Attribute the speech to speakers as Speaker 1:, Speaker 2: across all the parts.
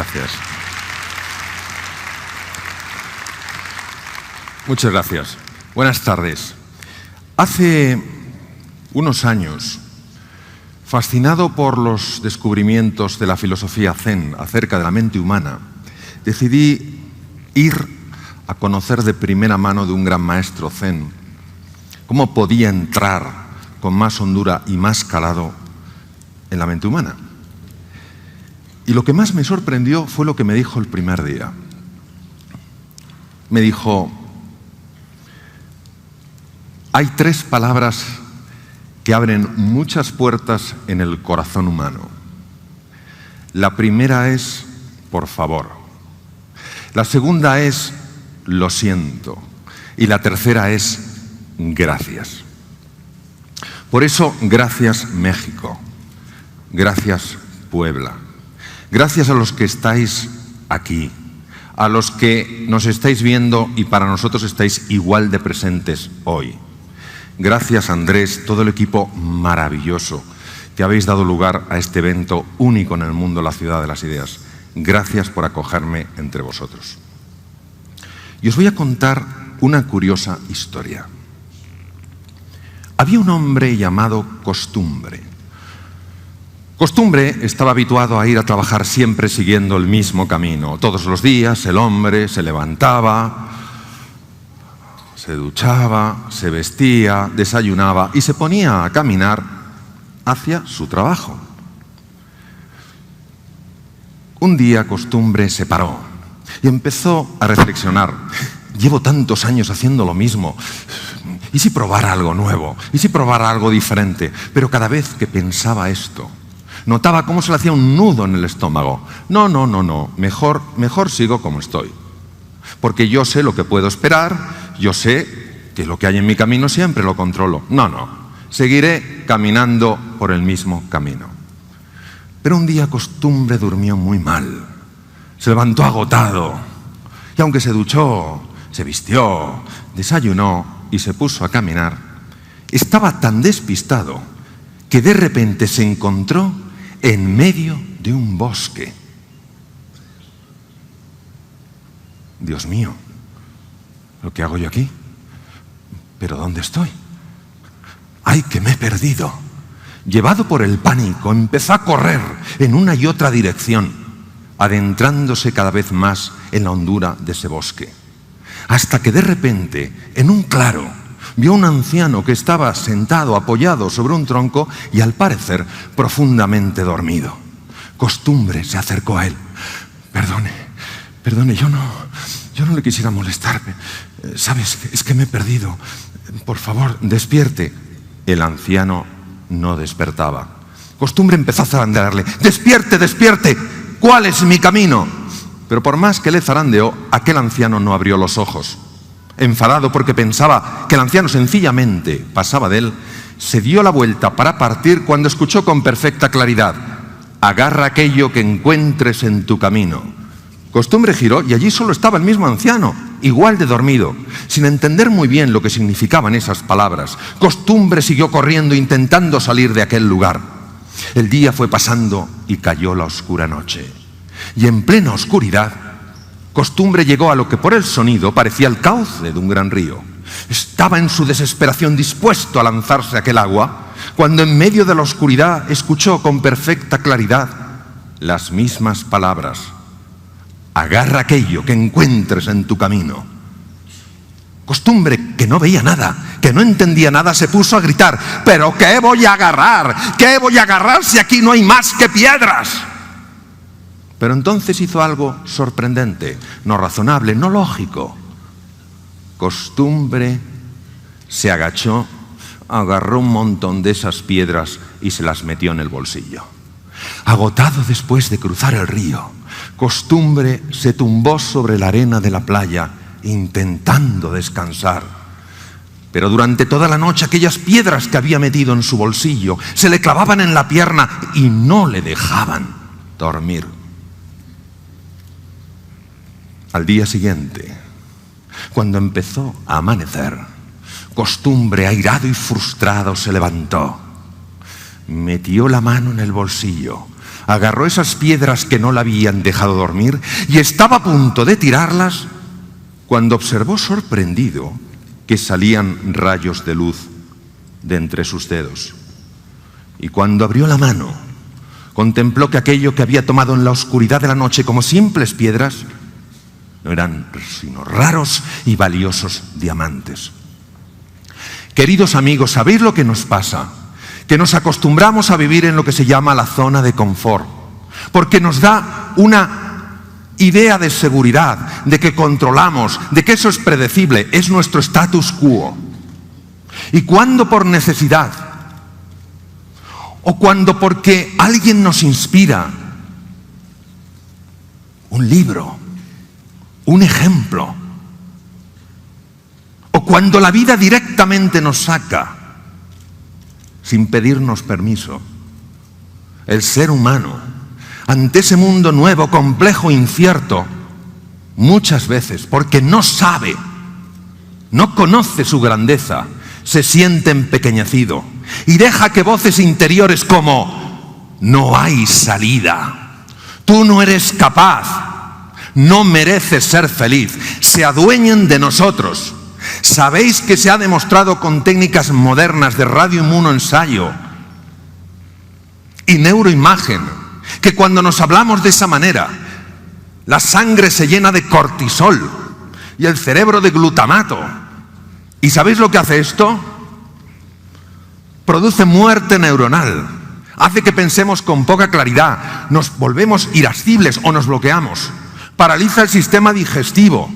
Speaker 1: Gracias. Muchas gracias. Buenas tardes. Hace unos años, fascinado por los descubrimientos de la filosofía Zen acerca de la mente humana, decidí ir a conocer de primera mano de un gran maestro Zen cómo podía entrar con más hondura y más calado en la mente humana. Y lo que más me sorprendió fue lo que me dijo el primer día. Me dijo: hay 3 palabras que abren muchas puertas en el corazón humano. La primera es por favor. La segunda es lo siento. Y la tercera es gracias. Por eso, gracias México. Gracias Puebla. Gracias a los que estáis aquí, a los que nos estáis viendo y para nosotros estáis igual de presentes hoy. Gracias Andrés, todo el equipo maravilloso que habéis dado lugar a este evento único en el mundo, la Ciudad de las Ideas. Gracias por acogerme entre vosotros. Y os voy a contar una curiosa historia. Había un hombre llamado Costumbre. Costumbre estaba habituado a ir a trabajar siempre siguiendo el mismo camino. Todos los días el hombre se levantaba, se duchaba, se vestía, desayunaba y se ponía a caminar hacia su trabajo. Un día Costumbre se paró y empezó a reflexionar. Llevo tantos años haciendo lo mismo. ¿Y si probara algo nuevo? ¿Y si probara algo diferente? Pero cada vez que pensaba esto, notaba cómo se le hacía un nudo en el estómago. No. Mejor sigo como estoy. Porque yo sé lo que puedo esperar, yo sé que lo que hay en mi camino siempre lo controlo. No. Seguiré caminando por el mismo camino. Pero un día Costumbre durmió muy mal. Se levantó agotado. Y aunque se duchó, se vistió, desayunó y se puso a caminar, estaba tan despistado que de repente se encontró en medio de un bosque. Dios mío, ¿lo que hago yo aquí? ¿Pero dónde estoy? ¡Ay, que me he perdido! Llevado por el pánico, empezó a correr en una y otra dirección, adentrándose cada vez más en la hondura de ese bosque. Hasta que de repente, en un claro, vio a un anciano que estaba sentado, apoyado sobre un tronco y al parecer profundamente dormido. Costumbre se acercó a él. Perdone, yo no le quisiera molestar. ¿Sabes? Es que me he perdido. Por favor, despierte. El anciano no despertaba. Costumbre empezó a zarandearle. ¡Despierte! ¿Cuál es mi camino? Pero por más que le zarandeó, aquel anciano no abrió los ojos. Enfadado porque pensaba que el anciano sencillamente pasaba de él, se dio la vuelta para partir cuando escuchó con perfecta claridad: agarra aquello que encuentres en tu camino. Costumbre giró y allí solo estaba el mismo anciano, igual de dormido, sin entender muy bien lo que significaban esas palabras. Costumbre siguió corriendo intentando salir de aquel lugar. El día fue pasando y cayó la oscura noche. Y en plena oscuridad, Costumbre llegó a lo que por el sonido parecía el cauce de un gran río. Estaba en su desesperación dispuesto a lanzarse a aquel agua, cuando en medio de la oscuridad escuchó con perfecta claridad las mismas palabras: agarra aquello que encuentres en tu camino. Costumbre, que no veía nada, que no entendía nada, se puso a gritar: ¿pero qué voy a agarrar? ¿Qué voy a agarrar si aquí no hay más que piedras? Pero entonces hizo algo sorprendente, no razonable, no lógico. Costumbre se agachó, agarró un montón de esas piedras y se las metió en el bolsillo. Agotado después de cruzar el río, Costumbre se tumbó sobre la arena de la playa intentando descansar. Pero durante toda la noche aquellas piedras que había metido en su bolsillo se le clavaban en la pierna y no le dejaban dormir. Al día siguiente, cuando empezó a amanecer, Costumbre, airado y frustrado, se levantó. metió la mano en el bolsillo, agarró esas piedras que no la habían dejado dormir y estaba a punto de tirarlas cuando observó sorprendido que salían rayos de luz de entre sus dedos. Y cuando abrió la mano, contempló que aquello que había tomado en la oscuridad de la noche como simples piedras no eran sino raros y valiosos diamantes. Queridos amigos, ¿sabéis lo que nos pasa? Que nos acostumbramos a vivir en lo que se llama la zona de confort, porque nos da una idea de seguridad, de que controlamos, de que eso es predecible, es nuestro status quo. Y cuando por necesidad, o cuando porque alguien nos inspira, un libro, un ejemplo, o cuando la vida directamente nos saca, sin pedirnos permiso, el ser humano, ante ese mundo nuevo, complejo, incierto, muchas veces, porque no sabe, no conoce su grandeza, se siente empequeñecido y deja que voces interiores como no hay salida, tú no eres capaz, no mereces ser feliz, se adueñen de nosotros. ¿Sabéis que se ha demostrado con técnicas modernas de radioinmunoensayo y neuroimagen que cuando nos hablamos de esa manera, la sangre se llena de cortisol y el cerebro de glutamato? ¿Y sabéis lo que hace esto? Produce muerte neuronal, hace que pensemos con poca claridad, nos volvemos irascibles o nos bloqueamos, paraliza el sistema digestivo,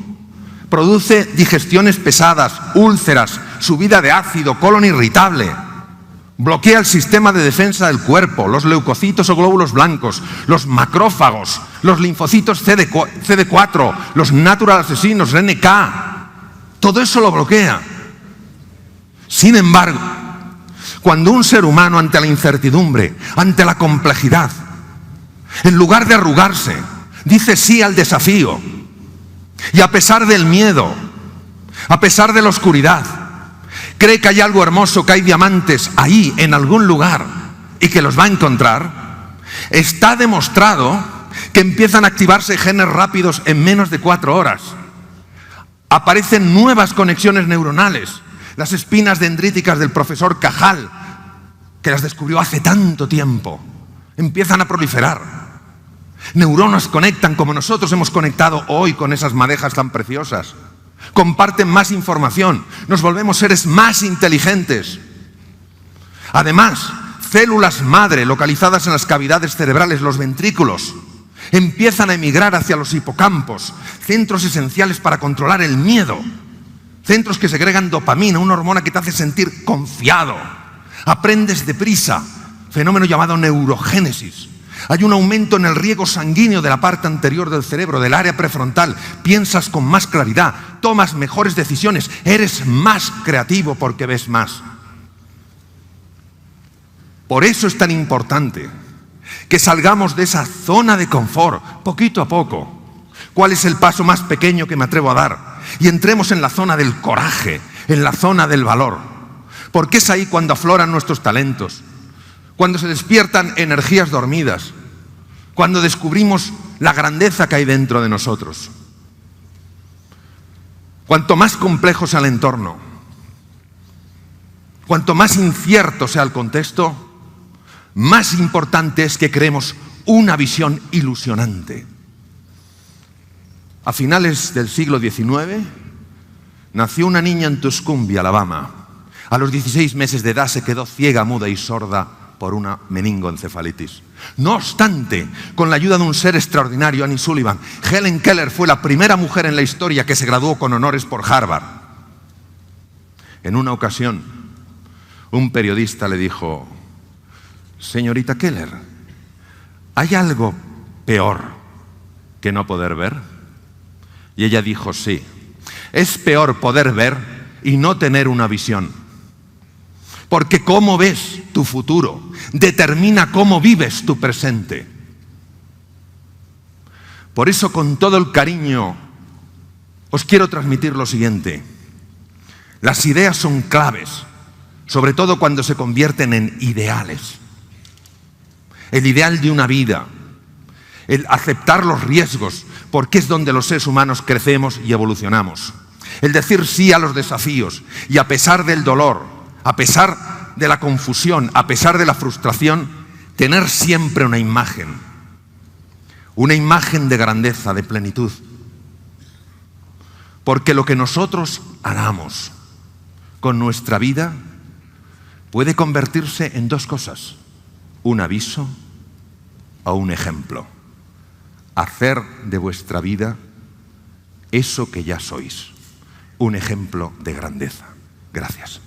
Speaker 1: produce digestiones pesadas, úlceras, subida de ácido, colon irritable, bloquea el sistema de defensa del cuerpo, los leucocitos o glóbulos blancos, los macrófagos, los linfocitos CD4, los natural asesinos, NK, todo eso lo bloquea. Sin embargo, cuando un ser humano ante la incertidumbre, ante la complejidad, en lugar de arrugarse, dice sí al desafío, y a pesar del miedo, a pesar de la oscuridad, cree que hay algo hermoso, que hay diamantes ahí en algún lugar y que los va a encontrar, está demostrado que empiezan a activarse genes rápidos en menos de 4 horas. Aparecen nuevas conexiones neuronales, las espinas dendríticas del profesor Cajal, que las descubrió hace tanto tiempo, empiezan a proliferar. Neuronas conectan como nosotros hemos conectado hoy con esas madejas tan preciosas. Comparten más información, nos volvemos seres más inteligentes. Además, células madre localizadas en las cavidades cerebrales, los ventrículos, empiezan a emigrar hacia los hipocampos, centros esenciales para controlar el miedo, centros que segregan dopamina, una hormona que te hace sentir confiado. Aprendes deprisa, fenómeno llamado neurogénesis. Hay un aumento en el riego sanguíneo de la parte anterior del cerebro, del área prefrontal. Piensas con más claridad, tomas mejores decisiones, eres más creativo porque ves más. Por eso es tan importante que salgamos de esa zona de confort, poquito a poco. ¿Cuál es el paso más pequeño que me atrevo a dar? Y entremos en la zona del coraje, en la zona del valor. Porque es ahí cuando afloran nuestros talentos, cuando se despiertan energías dormidas, cuando descubrimos la grandeza que hay dentro de nosotros. Cuanto más complejo sea el entorno, cuanto más incierto sea el contexto, más importante es que creemos una visión ilusionante. A finales del siglo XIX, nació una niña en Tuscumbia, Alabama. A los 16 meses de edad se quedó ciega, muda y sorda por una meningoencefalitis. No obstante, con la ayuda de un ser extraordinario, Annie Sullivan, Helen Keller fue la primera mujer en la historia que se graduó con honores por Harvard. En una ocasión, un periodista le dijo: señorita Keller, ¿hay algo peor que no poder ver? Y ella dijo: sí, es peor poder ver y no tener una visión. Porque cómo ves tu futuro determina cómo vives tu presente. Por eso, con todo el cariño, os quiero transmitir lo siguiente. Las ideas son claves, sobre todo cuando se convierten en ideales. el ideal de una vida, el aceptar los riesgos, porque es donde los seres humanos crecemos y evolucionamos. El decir sí a los desafíos y a pesar del dolor, a pesar de la confusión, a pesar de la frustración, tener siempre una imagen de grandeza, de plenitud. Porque lo que nosotros hagamos con nuestra vida puede convertirse en dos cosas: un aviso o un ejemplo. Hacer de vuestra vida eso que ya sois, un ejemplo de grandeza. Gracias.